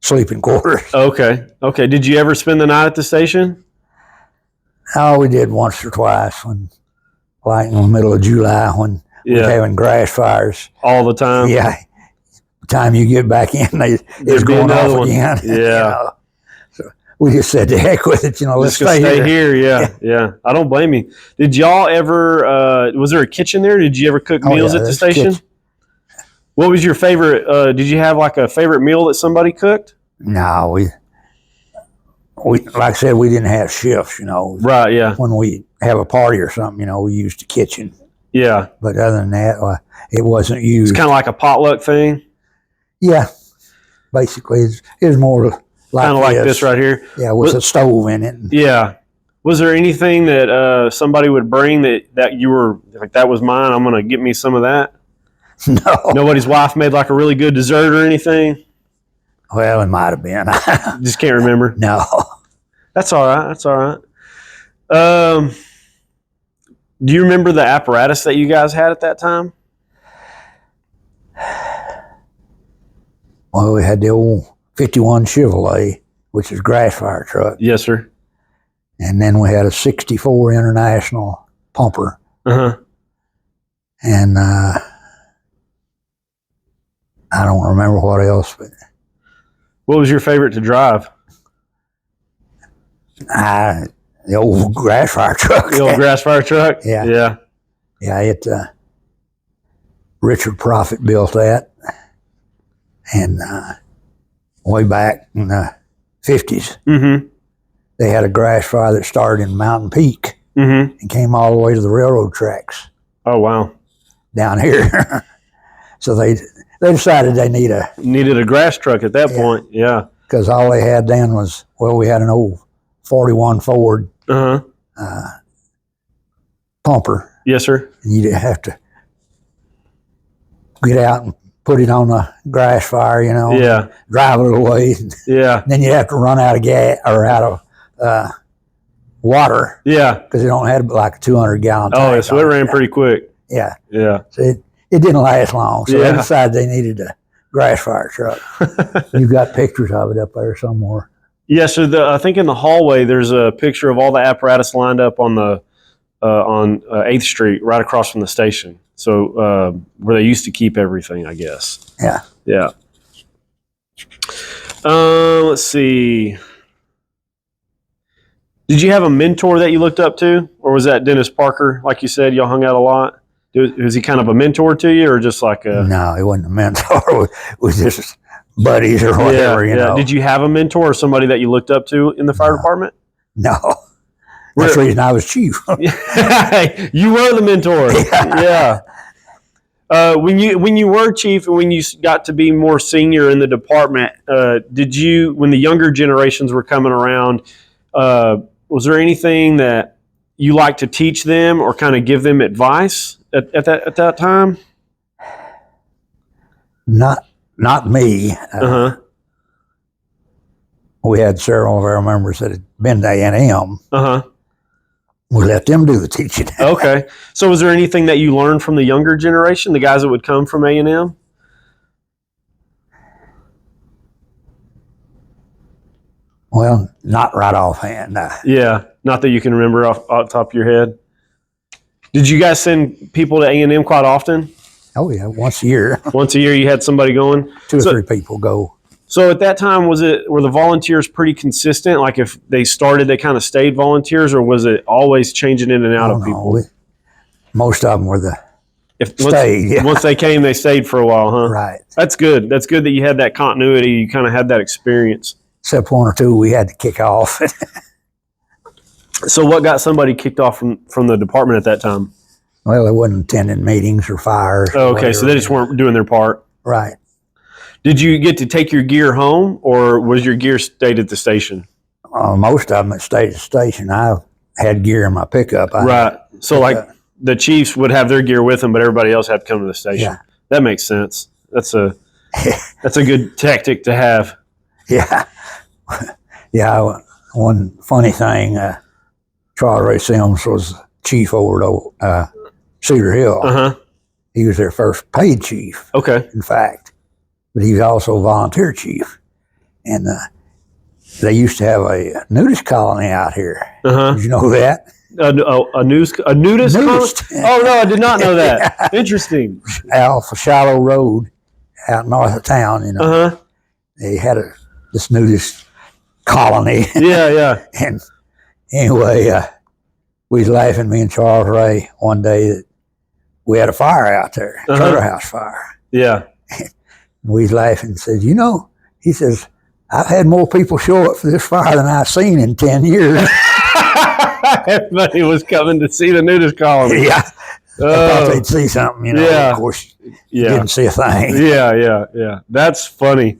sleeping quarters.
Okay. Did you ever spend the night at the station?
Oh, we did once or twice like in the middle of July when we were having grass fires.
All the time?
Yeah. The time you get back in, it's going off again.
Yeah.
You know? So we just said, to heck with it, let's
stay here. Yeah. I don't blame you. Did y'all ever, was there a kitchen there? Did you ever cook meals at the station? What was your favorite, did you have like a favorite meal that somebody cooked?
No, we like I said, we didn't have shifts,
Right, yeah.
When we have a party or something, we used the kitchen.
Yeah.
But other than that, it wasn't used.
It's kind of like a potluck thing?
Yeah. Basically, it was more like
kind of like this right here?
Yeah, with a stove in it.
Yeah. Was there anything that somebody would bring that you were, like, that was mine, I'm going to get me some of that?
No.
Nobody's wife made like a really good dessert or anything?
Well, it might have been.
Just can't remember?
No.
That's all right. Do you remember the apparatus that you guys had at that time?
Well, we had the old 51 Chevrolet, which is grass fire truck.
Yes, sir.
And then we had a 64 International pumper.
Uh-huh.
And I don't remember what else, but
what was your favorite to drive?
The old grass fire truck.
The old grass fire truck?
Yeah. Yeah, Richard Profit built that. And way back in the 50s, they had a grass fire that started in Mountain Peak and came all the way to the railroad tracks.
Oh, wow.
Down here. So they decided they
needed a grass truck at that point, yeah.
Because all they had then was, we had an old 41 Ford pumper.
Yes, sir.
And you'd have to get out and put it on a grass fire,
Yeah.
Drive it away.
Yeah.
Then you'd have to run out of gas or out of water.
Yeah.
Because it don't have like a 200-gallon tank.
Oh, so it ran pretty quick.
Yeah.
Yeah.
So it didn't last long. So they decided they needed a grass fire truck. You've got pictures of it up there somewhere.
Yes, so I think in the hallway there's a picture of all the apparatus lined up on the on 8th Street, right across from the station. So where they used to keep everything, I guess.
Yeah.
Yeah. Let's see. Did you have a mentor that you looked up to, or was that Dennis Parker? Like you said, y'all hung out a lot. Was he kind of a mentor to you, or just like a?
No, he wasn't a mentor. It was just buddies or whatever, you know.
Did you have a mentor or somebody that you looked up to in the fire department?
No. That's the reason I was chief.
You were the mentor. Yeah. When you were chief and when you got to be more senior in the department, did you, when the younger generations were coming around, was there anything that you like to teach them or kind of give them advice at that time?
Not me. We had several of our members that had been to A&M. We let them do the teaching.
Okay. So was there anything that you learned from the younger generation, the guys that would come from A&M?
Well, not right offhand.
Yeah, not that you can remember off the top of your head. Did you guys send people to A&M quite often?
Oh, yeah, once a year.
Once a year you had somebody going?
Two or three people go.
So at that time, were the volunteers pretty consistent? Like if they started, they kind of stayed volunteers, or was it always changing in and out of people?
Most of them were
stayed. Once they came, they stayed for a while, huh?
Right.
That's good. That's good that you had that continuity. You kind of had that experience.
Except one or two we had to kick off.
So what got somebody kicked off from the department at that time?
Well, they wasn't attending meetings or fires.
Oh, okay, so they just weren't doing their part.
Right.
Did you get to take your gear home, or was your gear stayed at the station?
Most of them stayed at the station. I had gear in my pickup.
Right. So the chiefs would have their gear with them, but everybody else had to come to the station.
Yeah.
That makes sense. That's a good tactic to have.
Yeah. Yeah. One funny thing, Charles Ray Sims was chief over at Cedar Hill.
Uh-huh.
He was their first paid chief,
Okay.
in fact. But he was also a volunteer chief. And they used to have a nudist colony out here.
Uh-huh.
Did you know that?
A nudist
Nudist.
colony? Oh, no, I did not know that. Interesting.
Off a shallow road out north of town,
Uh-huh.
They had this nudist colony.
Yeah, yeah.
And anyway, we was laughing, me and Charles Ray, one day that we had a fire out there, Charter House fire.
Yeah.
We was laughing and said, he says, I've had more people show up for this fire than I've seen in 10 years.
Everybody was coming to see the nudist colony.
Yeah. I thought they'd see something,
Yeah.
Of course,
Yeah.
didn't see a thing.
Yeah. That's funny.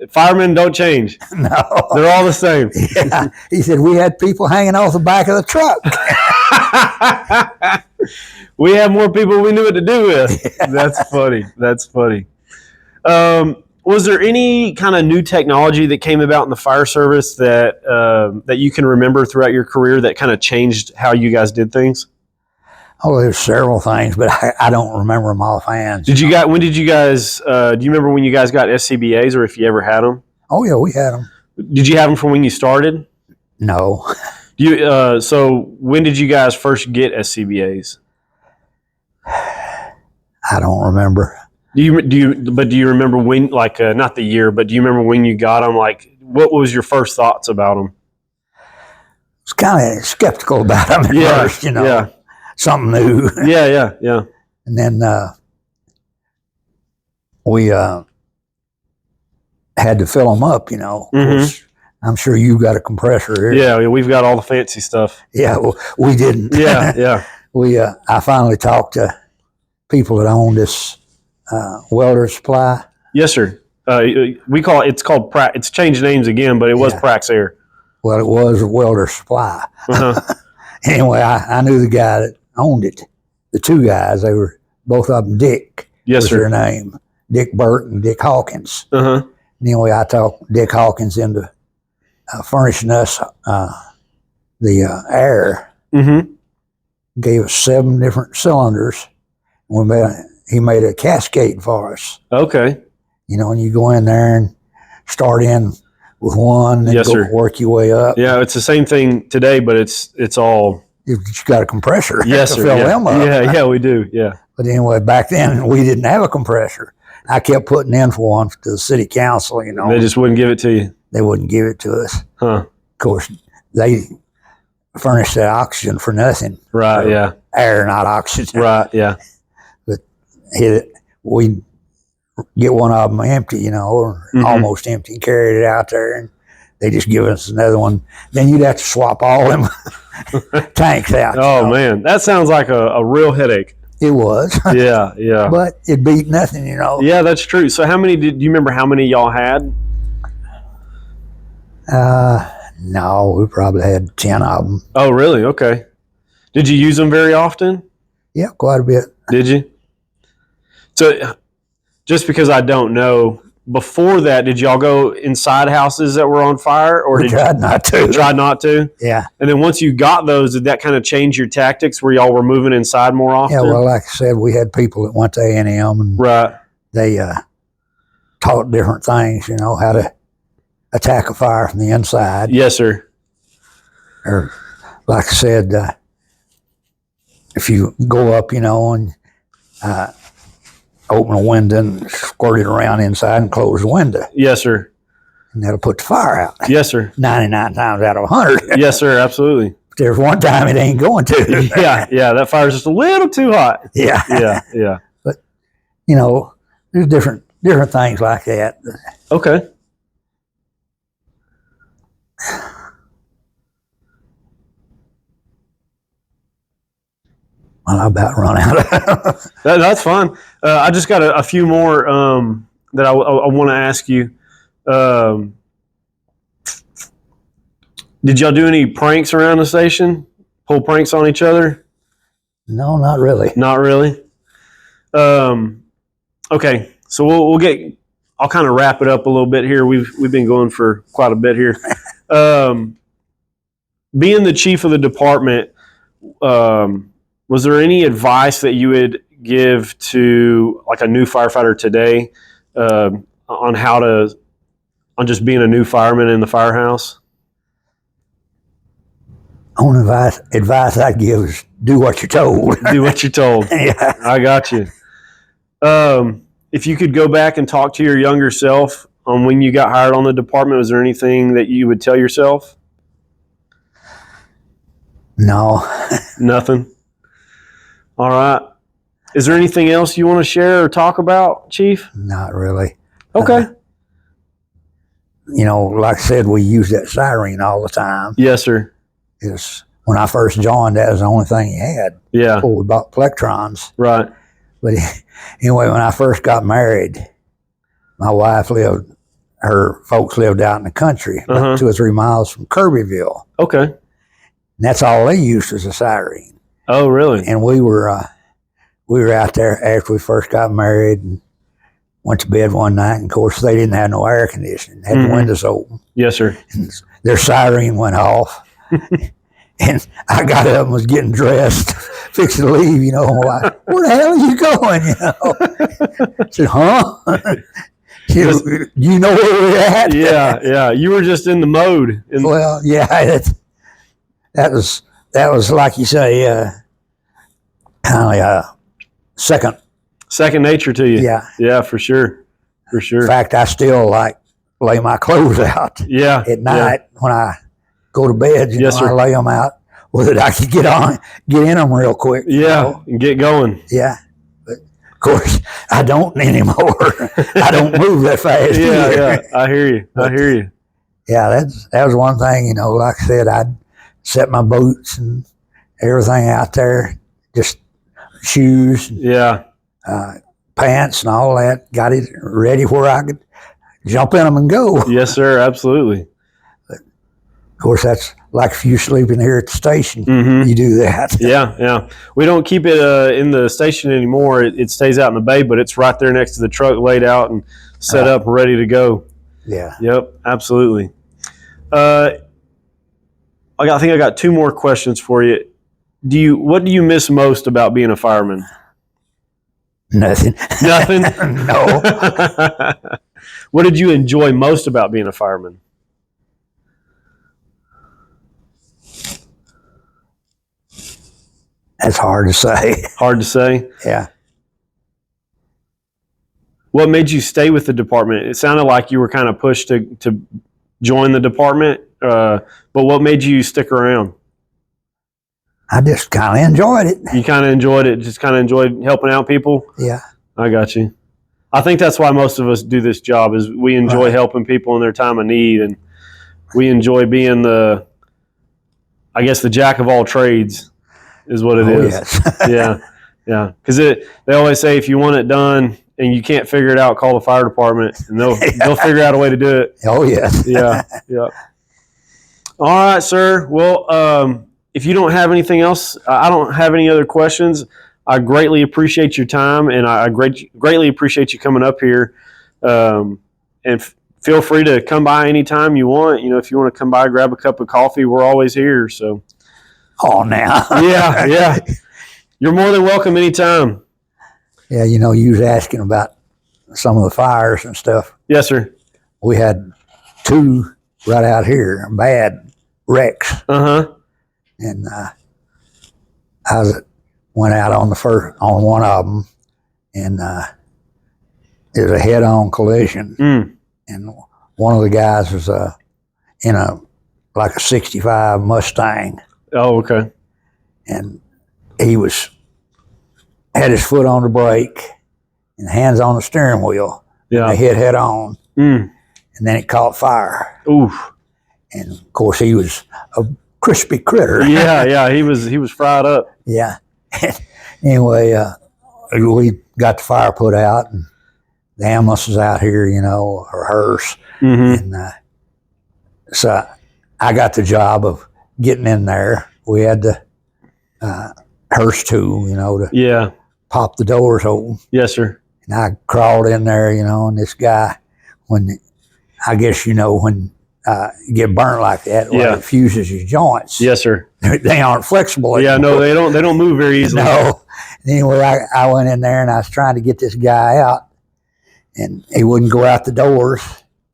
Firemen don't change.
No.
They're all the same.
Yeah. He said, we had people hanging off the back of the truck.
We had more people we knew what to do with. Yeah. That's funny. Was there any kind of new technology that came about in the fire service that you can remember throughout your career that kind of changed how you guys did things?
Oh, there's several things, but I don't remember them offhand.
When did you guys, do you remember when you guys got SCBAs or if you ever had them?
Oh, yeah, we had them.
Did you have them from when you started?
No.
So when did you guys first get SCBAs?
I don't remember.
Do you remember when, like, not the year, but do you remember when you got them? Like, what was your first thoughts about them?
I was kind of skeptical about them at first,
Yeah.
Something new.
Yeah.
And then we had to fill them up, Of course, I'm sure you got a compressor here.
Yeah, we've got all the fancy stuff.
Yeah, well, we didn't.
Yeah.
I finally talked to people that owned this welder supply.
Yes, sir. It's called it's changed names again, but it was Praxair.
Well, it was a welder supply.
Uh-huh.
Anyway, I knew the guy that owned it. The two guys, they were both of them Dick.
Yes,
was
sir.
their name. Dick Burt and Dick Hawkins.
Uh-huh.
Anyway, I talked Dick Hawkins into furnishing us the air.
Mm-hmm.
Gave us 7 different cylinders. He made a cascade for us.
Okay.
And you go in there and start in with one and work your way up.
Yeah, it's the same thing today, but it's all.
You got a compressor.
Yes,
to
sir.
fill them up.
Yeah, we do. Yeah.
But anyway, back then we didn't have a compressor. I kept putting in for one to the city council.
They just wouldn't give it to you.
They wouldn't give it to us.
Huh.
Of course, they furnished that oxygen for nothing.
Right. Yeah.
Air, not oxygen.
Right. Yeah.
But we get one of them empty, or almost empty, and carried it out there, and they just give us another one. Then you'd have to swap all them tanks out.
Oh man, that sounds like a real headache.
It was.
Yeah.
But it beat nothing,
Yeah, that's true. So do you remember how many y'all had?
No, we probably had 10 of them.
Oh, really? Okay. Did you use them very often?
Yeah, quite a bit.
Did you? So just because I don't know, before that, did y'all go inside houses that were on fire? Or
we tried not to.
Tried not to?
Yeah.
And then once you got those, did that kind of change your tactics where y'all were moving inside more often?
Yeah, well, like I said, we had people that went to A&M and
right.
They taught different things, how to attack a fire from the inside.
Yes, sir.
Or, like I said, if you go up, and open a window and squirt it around inside and close the window.
Yes, sir.
And that'll put the fire out.
Yes, sir.
99 times out of 100.
Yes, sir. Absolutely.
But there's one time it ain't going to.
Yeah. That fire's just a little too hot.
Yeah. But, there's different things like that.
Okay.
Well, I about run out.
That's fine. I just got a few more that I want to ask you. Did y'all do any pranks around the station? Pull pranks on each other?
No, not really.
Not really. Okay, so we'll get. I'll kind of wrap it up a little bit here. We've been going for quite a bit here. Being the chief of the department, was there any advice that you would give to like a new firefighter today on just being a new fireman in the firehouse?
Only advice I'd give is do what you're told.
Do what you're told.
Yeah.
I got you. If you could go back and talk to your younger self on when you got hired on the department, was there anything that you would tell yourself?
No.
Nothing. All right. Is there anything else you want to share or talk about, Chief?
Not really.
Okay.
Like I said, we use that siren all the time.
Yes, sir.
When I first joined, that was the only thing he had.
Yeah.
Before we bought Plectrons.
Right.
But anyway, when I first got married, my wife her folks lived out in the country, about 2 or 3 miles from Kirbyville.
Okay.
And that's all they used was a siren.
Oh, really?
And we were out there after we first got married and went to bed one night. And of course, they didn't have no air conditioning; had the windows open.
Yes, sir.
And their siren went off, and I got up and was getting dressed, fixing to leave. Like, where the hell are you going? I said, huh? You know where we're at?
Yeah. You were just in the mode.
Well, yeah, that was like you say, kind of
second nature to you.
Yeah,
for sure.
In fact, I still lay my clothes out.
Yeah,
at night when I go to bed.
Yes, sir.
I lay them out so that I could get in them real quick.
Yeah, and get going.
Yeah. Of course, I don't anymore. I don't move that fast.
Yeah. I hear you.
Yeah, that was one thing. Like I said, I'd set my boots and everything out there, just shoes, pants, and all that. Got it ready where I could jump in them and go.
Yes, sir. Absolutely.
But of course, that's like if you're sleeping here at the station, you do that.
Yeah. We don't keep it in the station anymore. It stays out in the bay, but it's right there next to the truck, laid out and set up, ready to go.
Yeah.
Yep. Absolutely. I think I got 2 more questions for you. What do you miss most about being a fireman?
Nothing.
Nothing?
No.
What did you enjoy most about being a fireman?
That's hard to say.
Hard to say?
Yeah.
What made you stay with the department? It sounded like you were kind of pushed to join the department, but what made you stick around?
I just kind of enjoyed it.
You kind of enjoyed it, just kind of enjoyed helping out people?
Yeah.
I got you. I think that's why most of us do this job, is we enjoy helping people in their time of need, and we enjoy being the jack of all trades is what it is.
Yes.
Yeah. Because they always say if you want it done and you can't figure it out, call the fire department, and they'll figure out a way to do it.
Oh, yes.
Yeah. All right, sir. Well, if you don't have anything else, I don't have any other questions. I greatly appreciate your time, and I greatly appreciate you coming up here. And feel free to come by anytime you want. If you want to come by, grab a cup of coffee, we're always here. So.
Oh, now.
Yeah. You're more than welcome anytime.
Yeah, you was asking about some of the fires and stuff.
Yes, sir.
We had 2 right out here, bad wrecks. And went out on one of them, and it was a head-on collision. And one of the guys was in a 65 Mustang.
Oh, okay.
And he had his foot on the brake and hands on the steering wheel.
Yeah.
They hit head on. And then it caught fire.
Oof.
And of course he was a crispy critter.
Yeah, he was fried up.
Yeah. Anyway, we got the fire put out, and the ambulance is out here, or hearse. And so I got the job of getting in there. We had to hearse tool, to
Yeah.
pop the doors open.
Yes, sir.
And I crawled in there, and this guy, when I guess when you get burnt like that,
Yeah.
it fuses your joints.
Yes, sir.
They aren't flexible
Yeah,
anymore.
no, they don't move very easily.
No. And anyway, I went in there and I was trying to get this guy out, and he wouldn't go out the doors,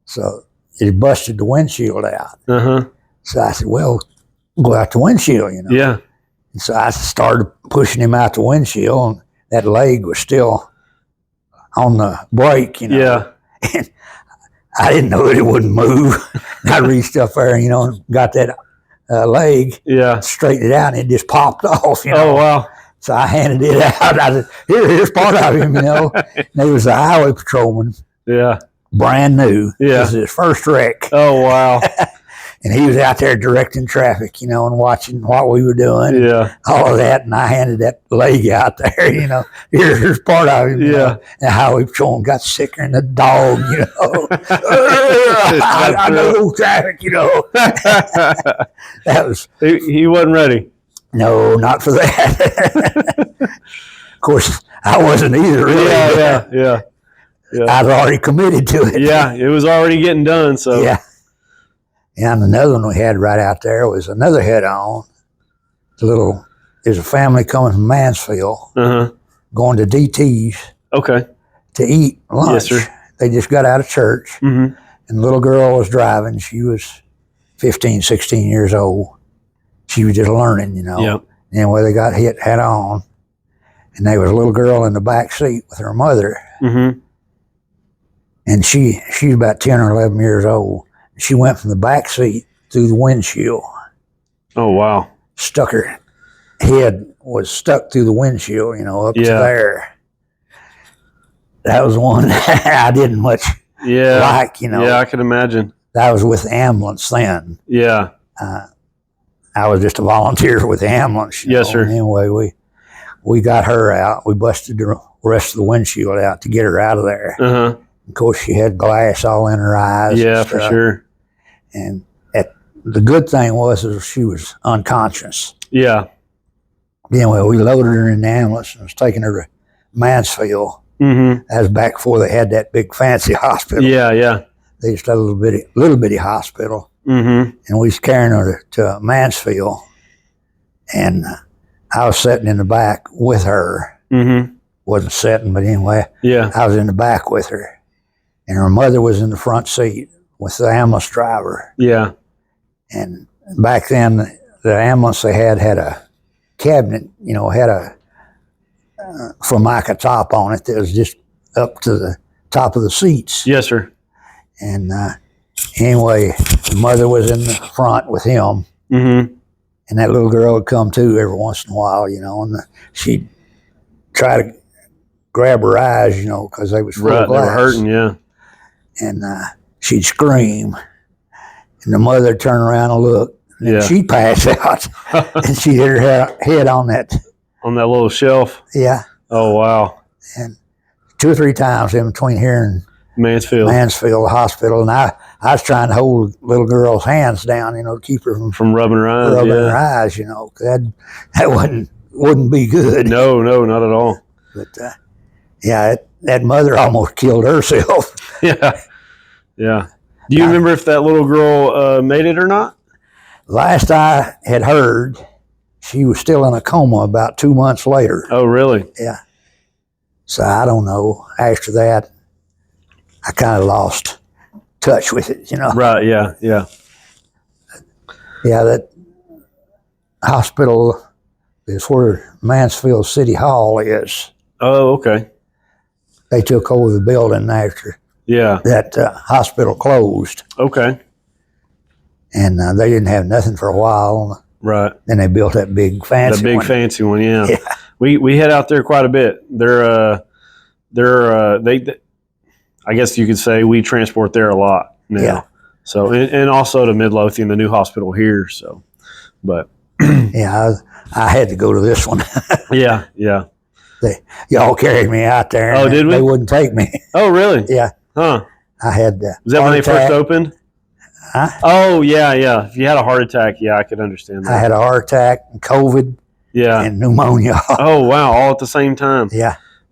so it busted the windshield out.
Uh-huh.
So I said, well, go out the windshield,
Yeah.
And so I started pushing him out the windshield, and that leg was still on the brake,
Yeah.
And I didn't know that it wouldn't move. I reached up there, and got that leg,
Yeah.
straightened it out, and it just popped off,
Oh, wow.
So I handed it out. I said, here's part of him, And he was a highway patrolman,
Yeah.
brand new.
Yeah.
This is his first wreck.
Oh, wow.
And he was out there directing traffic, and watching what we were doing.
Yeah.
All of that. And I handed that leg out there, here's part of him.
Yeah.
And highway patrolman got sicker than a dog, I know traffic, That was.
He wasn't ready.
No, not for that. Of course, I wasn't either, really.
Yeah.
I was already committed to it.
Yeah, it was already getting done, so.
Yeah. And another one we had right out there was another head-on. There's a family coming from Mansfield,
Uh-huh.
going to DT's
Okay.
to eat lunch.
Yes, sir.
They just got out of church,
Mm-hmm.
and the little girl was driving. She was 15, 16 years old. She was just learning,
Yep.
Anyway, they got hit head-on, and there was a little girl in the back seat with her mother,
Mm-hmm.
and she's about 10 or 11 years old. She went from the back seat through the windshield.
Oh, wow.
Her head was stuck through the windshield, up to there. That was one I didn't much like,
Yeah, I can imagine.
I was with the ambulance then.
Yeah.
I was just a volunteer with the ambulance.
Yes, sir.
And anyway, we got her out. We busted the rest of the windshield out to get her out of there.
Uh-huh.
Of course, she had glass all in her eyes.
Yeah, for sure.
And the good thing was she was unconscious.
Yeah.
Anyway, we loaded her in the ambulance and was taking her to Mansfield.
Mm-hmm.
That was back before they had that big fancy hospital.
Yeah.
They just had a little bitty hospital.
Mm-hmm.
And we was carrying her to Mansfield. And I was sitting in the back with her.
Mm-hmm.
Wasn't sitting, but anyway,
Yeah.
I was in the back with her. And her mother was in the front seat with the ambulance driver.
Yeah.
And back then, the ambulance they had a cabinet, had a Formica top on it that was just up to the top of the seats.
Yes, sir.
And anyway, the mother was in the front with him,
Mm-hmm.
and that little girl would come too every once in a while, and she'd try to grab her eyes, because they was full
Right,
of
they were
glass.
hurting, yeah.
And she'd scream, and the mother would turn around and look, and
Yeah.
she'd pass out, and she'd hit her head on that.
On that little shelf.
Yeah.
Oh, wow.
And 2 or 3 times in between here and
Mansfield.
Mansfield Hospital, and I was trying to hold the little girl's hands down, to keep her from
Rubbing her eyes,
rubbing
yeah.
her eyes, 'cause that wouldn't be good.
No, not at all.
But yeah, that mother almost killed herself.
Yeah. Do you remember if that little girl made it or not?
Last I had heard, she was still in a coma about 2 months later.
Oh, really?
Yeah. So I don't know. After that, I kind of lost touch with it,
Right, yeah.
Yeah, that hospital is where Mansfield City Hall is.
Oh, okay.
They took over the building after
Yeah.
that hospital closed,
Okay.
and they didn't have nothing for a while.
Right.
Then they built that big fancy
The big
one.
fancy one, yeah.
Yeah.
We head out there quite a bit. They I guess you could say we transport there a lot now.
Yeah.
So and also to Midlothian, the new hospital here. So, but
Yeah, I had to go to this one.
yeah.
Y'all carried me out there.
Oh,
and
did we?
They wouldn't take me.
Oh, really?
Yeah,
Huh?
I had
Was that when they first opened?
Huh?
Oh, yeah. If you had a heart attack, yeah, I could understand that.
I had a heart attack and COVID,
Yeah.
and pneumonia.
Oh wow! All at the same time.
Yeah.